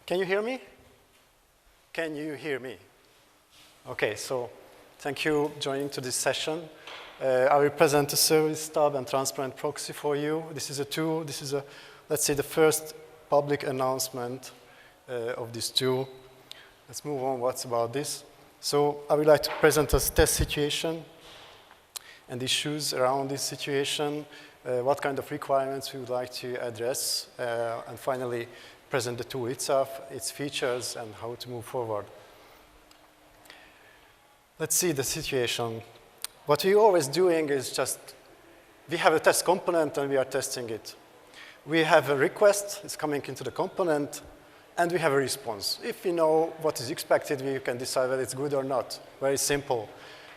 Can you hear me? Can you hear me? Okay, so thank you for joining to this session. I will present a service stub and transparent proxy for you. This is a tool. This is let's say, the first public announcement of this tool. Let's move on. What's about this? So I would like to present a test situation and issues around this situation, what kind of requirements we would like to address, and finally present the tool itself, its features, and how to move forward. Let's see the situation. What we're always doing is just, we have a test component and we are testing it. We have a request, it's coming into the component, and we have a response. If we know what is expected, we can decide whether it's good or not. Very simple.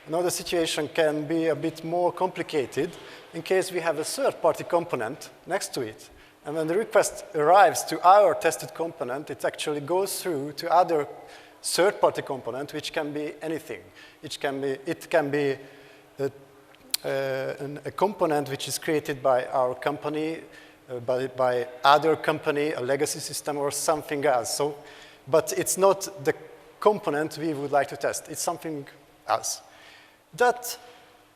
Another situation can be a bit more complicated in case we have a third-party component next to it. And when the request arrives to our tested component, it actually goes through to other third-party component, which can be anything. It can be a component which is created by our company, by other company, a legacy system, or something else. So, but it's not the component we would like to test. It's something else. That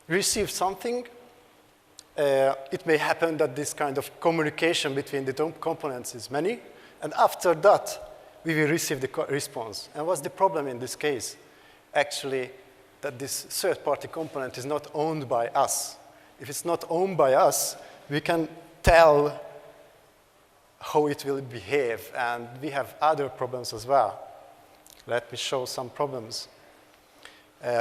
receives something. It may happen that this kind of communication between the components is many, and after that, we will receive the response. And what's the problem in this case? Actually, that this third-party component is not owned by us. If it's not owned by us, we can tell how it will behave, and we have other problems as well. Let me show some problems.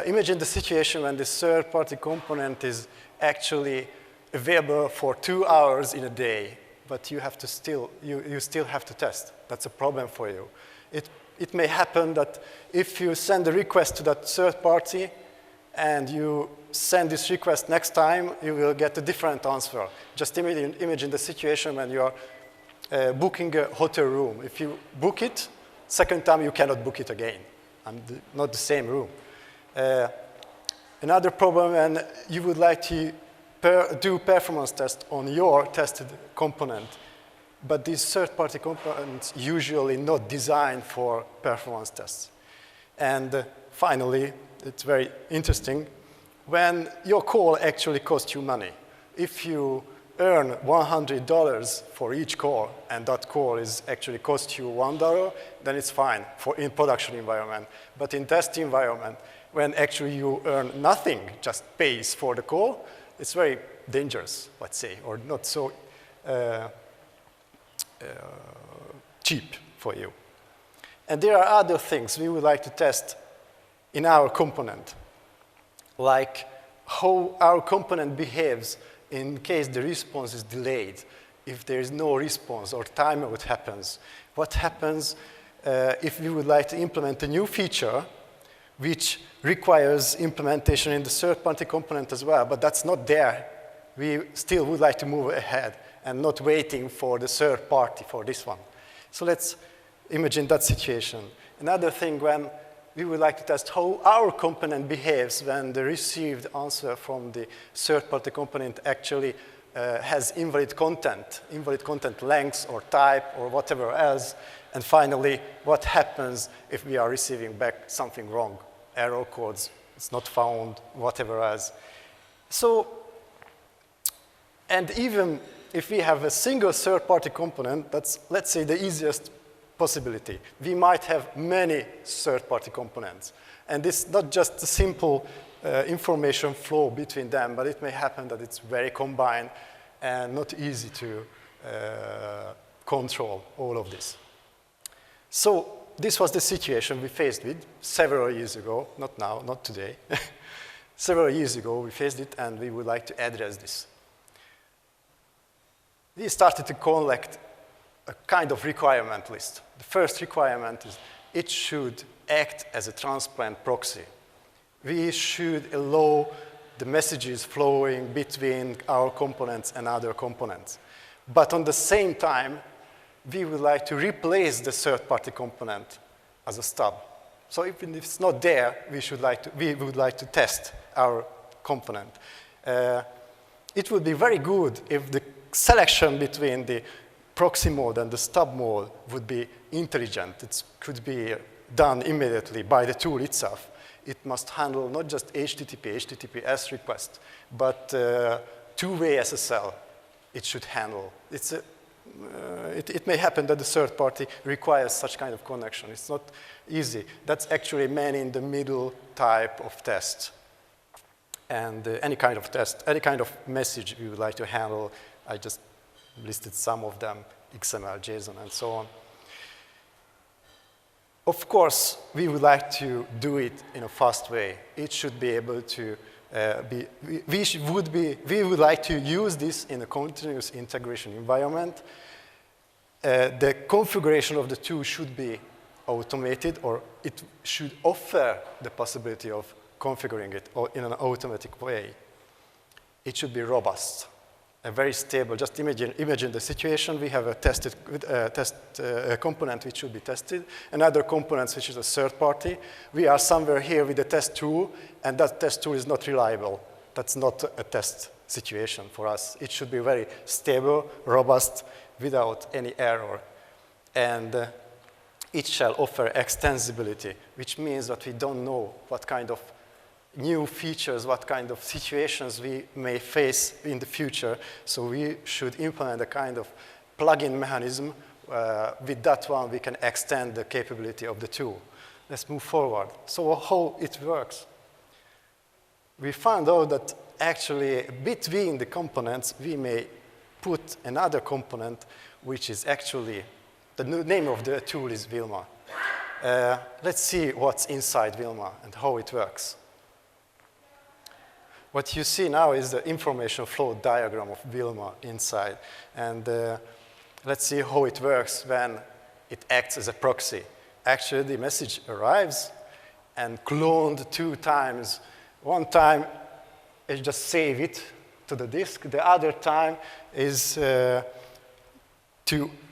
Imagine the situation when this third-party component is actually available for 2 hours in a day, but you still have to test. That's a problem for you. It may happen that if you send a request to that third party and you send this request next time, you will get a different answer. Just imagine the situation when you are booking a hotel room. If you book it, second time you cannot book it again, and not the same room. Another problem when you would like to do performance test on your tested component, but these third-party components usually not designed for performance tests. And finally, it's very interesting, when your call actually costs you money. If you earn $100 for each call, and that call is actually cost you $1, then it's fine in production environment. But in test environment, when actually you earn nothing, just pays for the call, it's very dangerous, let's say, or not so cheap for you. And there are other things we would like to test in our component, like how our component behaves in case the response is delayed, if there is no response or timeout happens. What happens if we would like to implement a new feature which requires implementation in the third-party component as well, but that's not there. We still would like to move ahead and not waiting for the third party for this one. So let's imagine that situation. Another thing, when we would like to test how our component behaves when the received answer from the third-party component actually has invalid content length or type or whatever else. And finally, what happens if we are receiving back something wrong? Error codes, it's not found, whatever else. So, and even if we have a single third-party component, that's, let's say, the easiest possibility. We might have many third-party components. And it's not just a simple information flow between them, but it may happen that it's very combined and not easy to control all of this. So this was the situation we faced with several years ago, not now, not today. Several years ago we faced it, and we would like to address this. We started to collect a kind of requirement list. The first requirement is it should act as a transparent proxy. We should allow the messages flowing between our components and other components. But on the same time, we would like to replace the third-party component as a stub. So if it's not there, we would like to test our component. It would be very good if the selection between the proxy mode and the stub mode would be intelligent. It could be done immediately by the tool itself. It must handle not just HTTP, HTTPS request, but two-way SSL it should handle. It may happen that the third party requires such kind of connection. It's not easy. That's actually man-in-the-middle type of test. And any kind of test, any kind of message we would like to handle, I just listed some of them, XML, JSON, and so on. Of course, we would like to do it in a fast way. It should be able to we would like to use this in a continuous integration environment. The configuration of the tool should be automated, or it should offer the possibility of configuring it in an automatic way. It should be robust, very stable. Just imagine the situation. We have a test component which should be tested, another component which is a third party. We are somewhere here with a test tool, and that test tool is not reliable. That's not a test situation for us. It should be very stable, robust, without any error. And it shall offer extensibility, which means that we don't know what kind of new features, what kind of situations we may face in the future. So we should implement a kind of plug-in mechanism. With that one, we can extend the capability of the tool. Let's move forward. So how it works? We found out that actually between the components, we may put another component, which is actually, the name of the tool is WILMA. Let's see what's inside WILMA and how it works. What you see now is the information flow diagram of WILMA inside. And let's see how it works when it acts as a proxy. Actually, the message arrives and cloned 2 times. One time, it just save it to the disk. The other time is to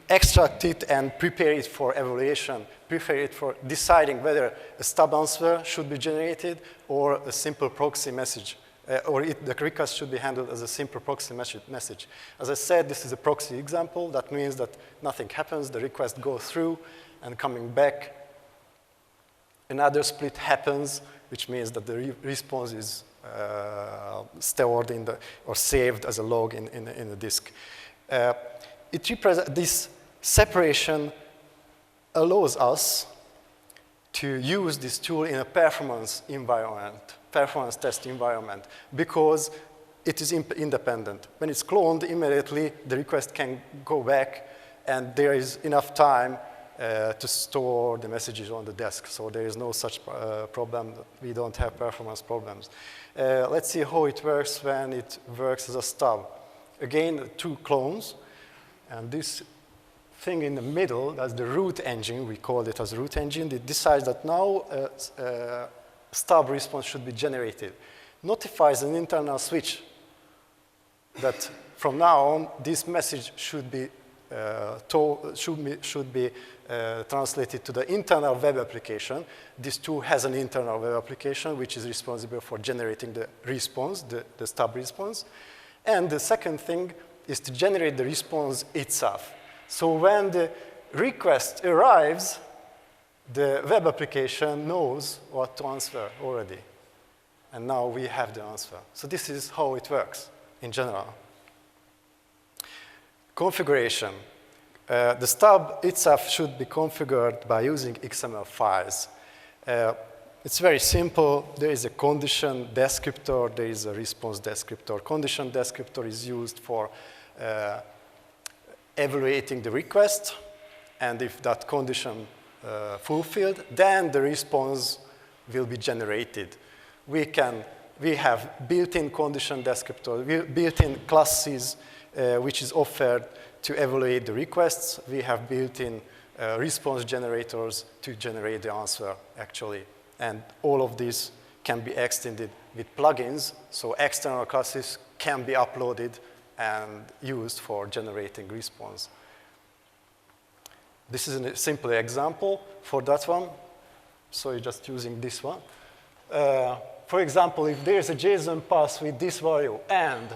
extract it and prepare it for evaluation, prepare it for deciding whether a stub answer should be generated or a simple proxy message. The request should be handled as a simple proxy message. As I said, this is a proxy example. That means that nothing happens. The request goes through and coming back. Another split happens, which means that the response is stored in or saved as a log in the disk. It represents this separation allows us to use this tool in a performance environment, performance test environment, because it is independent. When it's cloned, immediately the request can go back, and there is enough time to store the messages on the disk. So there is no such problem. We don't have performance problems. Let's see how it works when it works as a stub. Again, 2 clones, and this thing in the middle, that's the root engine. We call it as root engine. It decides that now stub response should be generated. Notifies an internal switch that from now on, this message should be translated to the internal web application. This tool has an internal web application which is responsible for generating the response, the stub response. And the second thing is to generate the response itself. So when the request arrives, the web application knows what to answer already. And now we have the answer. So this is how it works in general. Configuration. The stub itself should be configured by using XML files. It's very simple. There is a condition descriptor. There is a response descriptor. Condition descriptor is used for evaluating the request. And if that condition fulfilled, then the response will be generated. We have built-in condition descriptor, built-in classes, which is offered to evaluate the requests. We have built-in response generators to generate the answer, actually. And all of this can be extended with plugins, so external classes can be uploaded and used for generating response. This is a simple example for that one. So you're just using this one. For example, if there's a JSON path with this value and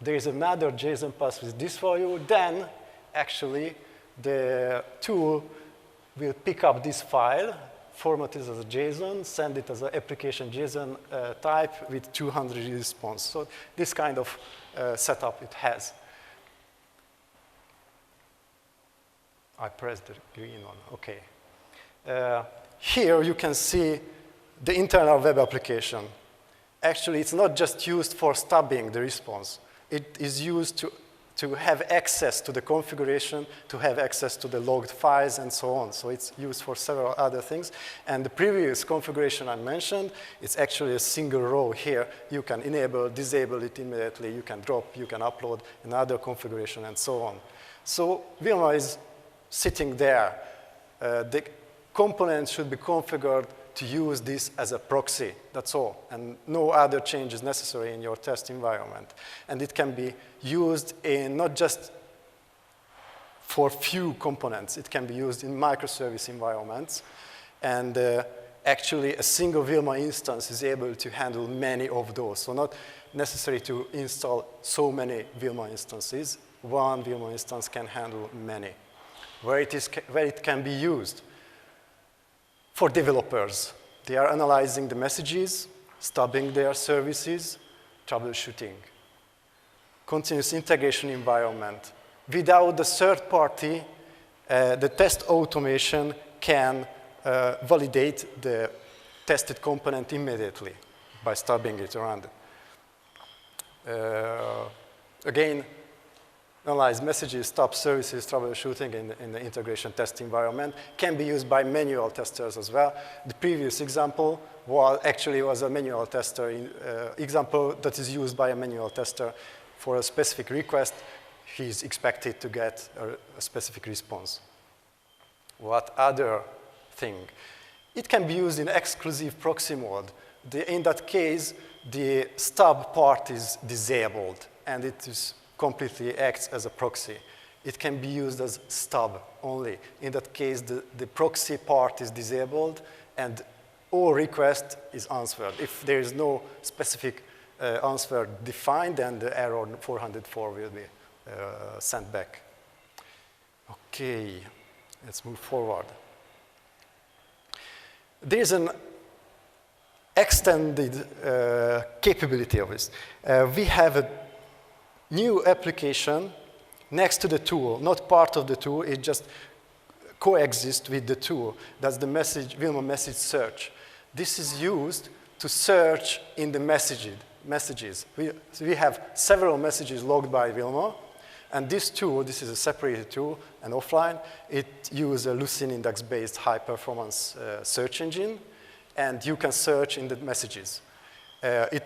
there's another JSON path with this value, then actually, the tool will pick up this file, format it as a JSON, send it as an application JSON type with 200 response. So this kind of setup it has. I pressed the green one, okay. Here you can see the internal web application. Actually, it's not just used for stubbing the response. It is used to have access to the configuration, to have access to the logged files and so on. So it's used for several other things. And the previous configuration I mentioned, it's actually a single row here. You can enable, disable it immediately. You can drop, you can upload another configuration and so on. So WILMA is sitting there. The component should be configured to use this as a proxy, that's all. And no other change is necessary in your test environment. And it can be used in not just for few components, it can be used in microservice environments. And actually a single WILMA instance is able to handle many of those. So not necessary to install so many WILMA instances. One WILMA instance can handle many. Where it can be used. For developers, they are analyzing the messages, stubbing their services, troubleshooting. Continuous integration environment. Without the third party, the test automation can validate the tested component immediately by stubbing it around. Again, analyze messages, stop services, troubleshooting in the integration test environment can be used by manual testers as well. The previous example was a manual tester example that is used by a manual tester for a specific request. He's expected to get a specific response. What other thing? It can be used in exclusive proxy mode. In that case, the stub part is disabled and it is completely acts as a proxy. It can be used as stub only. In that case, the proxy part is disabled and all request is answered. If there is no specific answer defined, then the error 404 will be sent back. Okay, let's move forward. There's an extended capability of this. We have a new application next to the tool, not part of the tool, it just coexists with the tool. That's the WILMA message search. This is used to search in the messages. We have several messages logged by WILMA, and this tool, this is a separated tool and offline, it uses a Lucene index-based high-performance search engine, and you can search in the messages. It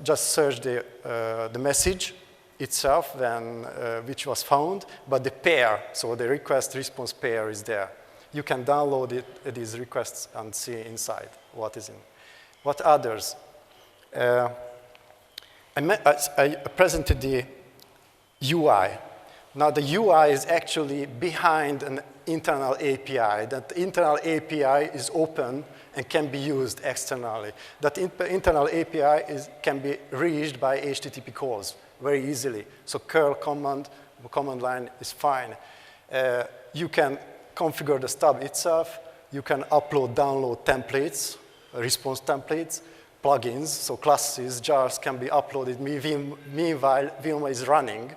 just search the message itself, then, which was found, but the pair, so the request-response pair is there. You can download these requests and see inside what is in. What others? I presented the UI. Now the UI is actually behind an internal API. That internal API is open and can be used externally. That internal API can be reached by HTTP calls very easily. So curl command line is fine. You can configure the stub itself. You can upload, download templates, response templates, plugins, so classes, jars can be uploaded. Meanwhile, WILMA is running,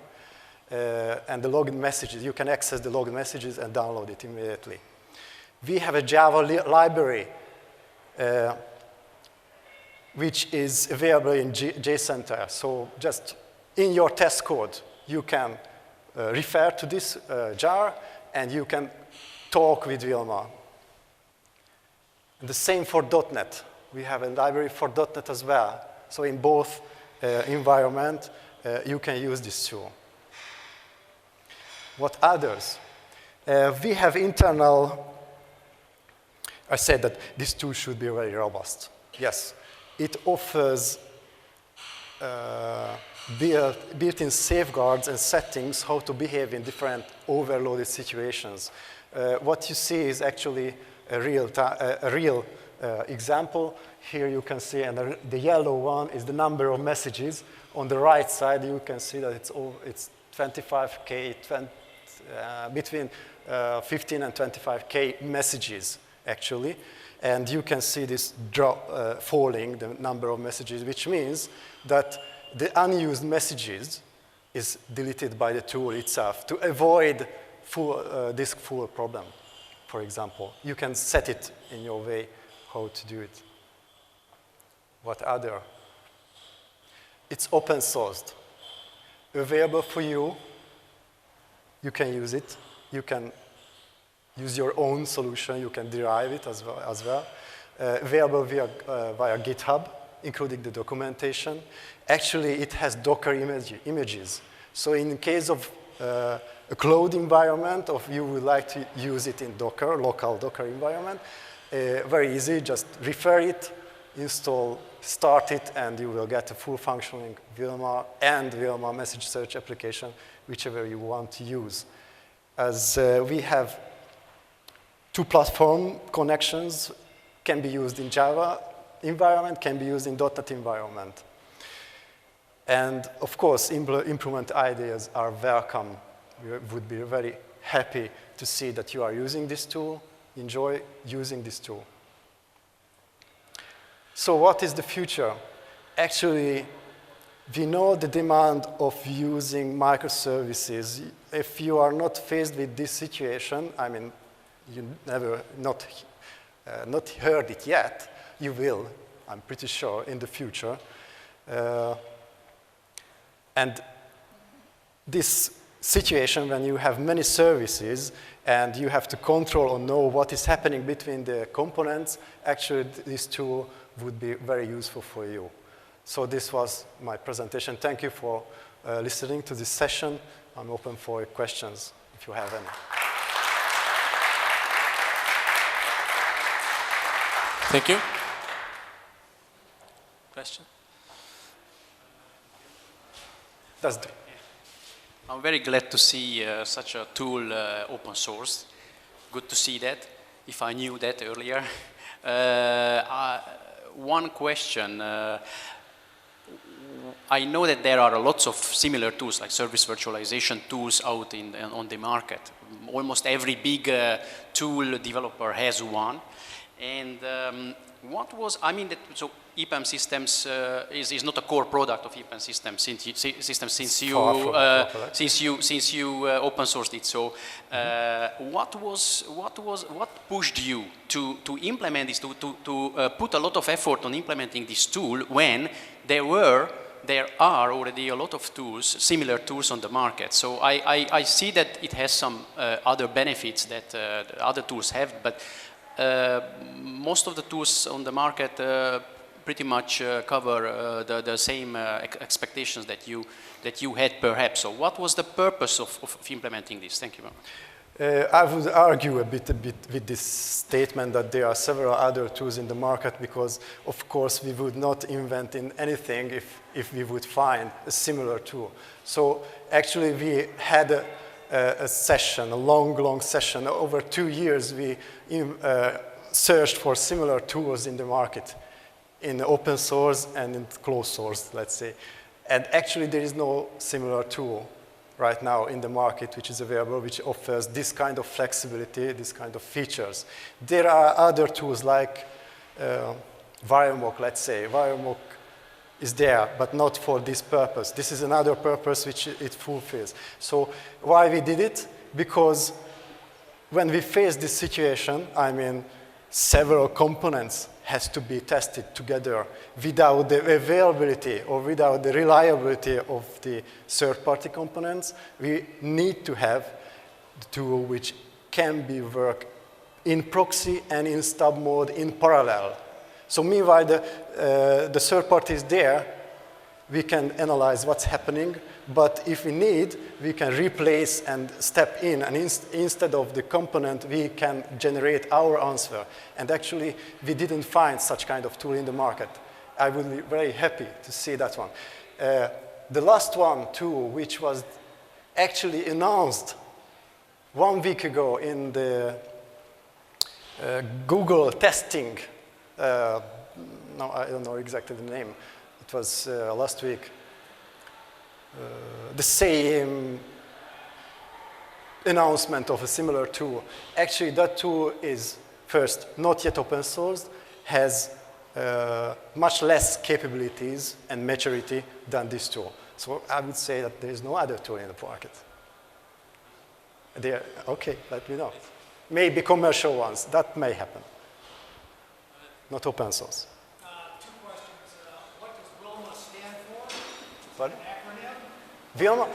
and the logged messages, you can access the logged messages and download it immediately. We have a Java library, which is available in JCenter. So just in your test code, you can refer to this jar, and you can talk with WILMA. And the same for .NET. We have a library for .NET as well. So in both environments, you can use this tool. What others? We have internal, I said that this tool should be very robust. Yes, it offers built-in safeguards and settings how to behave in different overloaded situations. What you see is actually a real example. Here you can see, and the yellow one is the number of messages. On the right side, you can see that it's 25K, between 15 and 25K messages, actually. And you can see this drop, falling, the number of messages, which means that the unused messages is deleted by the tool itself to avoid disk full problem, for example. You can set it in your way how to do it. What other? It's open sourced, available for you. You can use it. You can use your own solution. You can derive it as well. Available via GitHub, including the documentation. Actually, it has Docker images. So in case of a cloud environment, or you would like to use it in Docker, local Docker environment, very easy, just refer it, install, start it, and you will get a full functioning WILMA and WILMA message search application, whichever you want to use. As we have two platform connections, can be used in Java environment, can be used in .NET environment. And of course, improvement ideas are welcome. We would be very happy to see that you are using this tool, enjoy using this tool. So what is the future? Actually, we know the demand of using microservices. If you are not faced with this situation, I mean, you never not heard it yet, you will, I'm pretty sure, in the future. And this situation when you have many services and you have to control or know what is happening between the components, actually this tool would be very useful for you. So this was my presentation. Thank you for listening to this session. I'm open for questions if you have any. Thank you. Question? That's the I'm very glad to see such a tool open source. Good to see that, if I knew that earlier. One question. I know that there are lots of similar tools, like service virtualization tools out on the market. Almost every big tool developer has one. And what was, I mean, so EPAM systems is not a core product of EPAM systems since you open sourced it. So what pushed you to implement this, to put a lot of effort on implementing this tool when there are already a lot of tools, similar tools on the market? So I see that it has some other benefits that other tools have, but most of the tools on the market pretty much cover the same expectations that you had perhaps. So what was the purpose of implementing this? Thank you very much. I would argue a bit with this statement that there are several other tools in the market because, of course, we would not invent in anything if we would find a similar tool. So actually we had a session, a long session. Over 2 years, we searched for similar tools in the market, in open source and in closed source, let's say. And actually, there is no similar tool right now in the market which is available, which offers this kind of flexibility, this kind of features. There are other tools like VirMock, let's say. VirMock is there, but not for this purpose. This is another purpose which it fulfills. So why we did it? Because when we face this situation, I mean, several components has to be tested together. Without the availability or without the reliability of the third-party components, we need to have the tool which can be worked in proxy and in stub mode in parallel. So meanwhile, the third party is there, we can analyze what's happening, but if we need, we can replace and step in, and instead of the component, we can generate our answer. And actually, we didn't find such kind of tool in the market. I would be very happy to see that one. The last one, too, which was actually announced 1 week ago in the Google testing, no, I don't know exactly the name. It was last week. The same announcement of a similar tool. Actually, that tool is, first, not yet open sourced, has much less capabilities and maturity than this tool. So I would say that there is no other tool in the market. Okay, let me know. Maybe commercial ones, that may happen. Not open source. 2 questions. What does WILMA stand for? Pardon? Acronym? WILMA?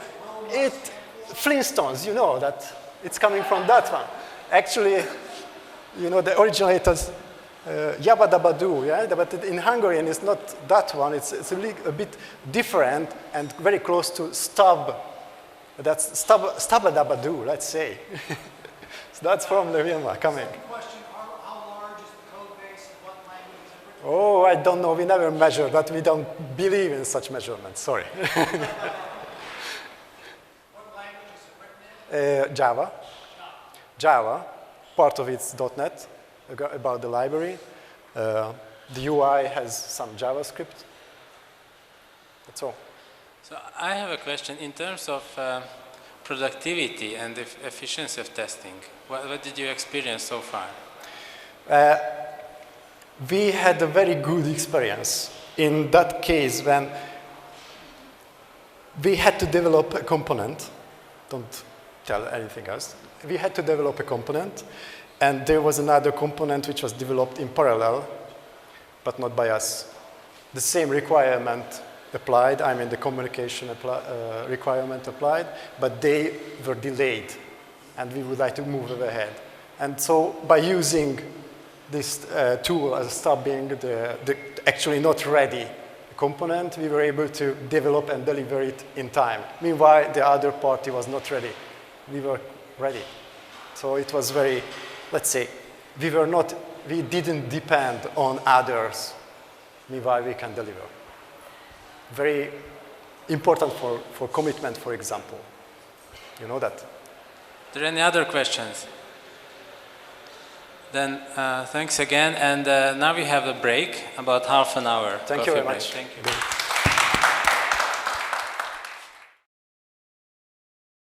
Flintstones, you know that it's coming from that one. Actually, you know, the originators, Yabba Dabba Doo, yeah? But in Hungarian it's not that one, it's a bit different and very close to Stub. That's Stubba Dabba Doo, let's say. So that's from the WILMA coming. Second question, how large is the code base and what language is it written? Oh, I don't know, we never measure, but we don't believe in such measurements, sorry. What language is it written in? Java. Java, part of it's .NET, about the library. The UI has some JavaScript. That's all. So I have a question in terms of productivity and efficiency of testing. What did you experience so far? We had a very good experience in that case when we had to develop a component. Don't tell anything else. We had to develop a component, and there was another component which was developed in parallel, but not by us. The same requirement applied, I mean the communication requirement applied, but they were delayed, and we would like to move ahead. And so by using this tool as stubbing the actually not ready component, we were able to develop and deliver it in time. Meanwhile, the other party was not ready. We were ready. So it was very, let's say, we didn't depend on others. Meanwhile, we can deliver. Very important for commitment, for example. You know that. Are there any other questions? Then thanks again, and now we have a break, about half an hour. Thank you very break. much. Thank you.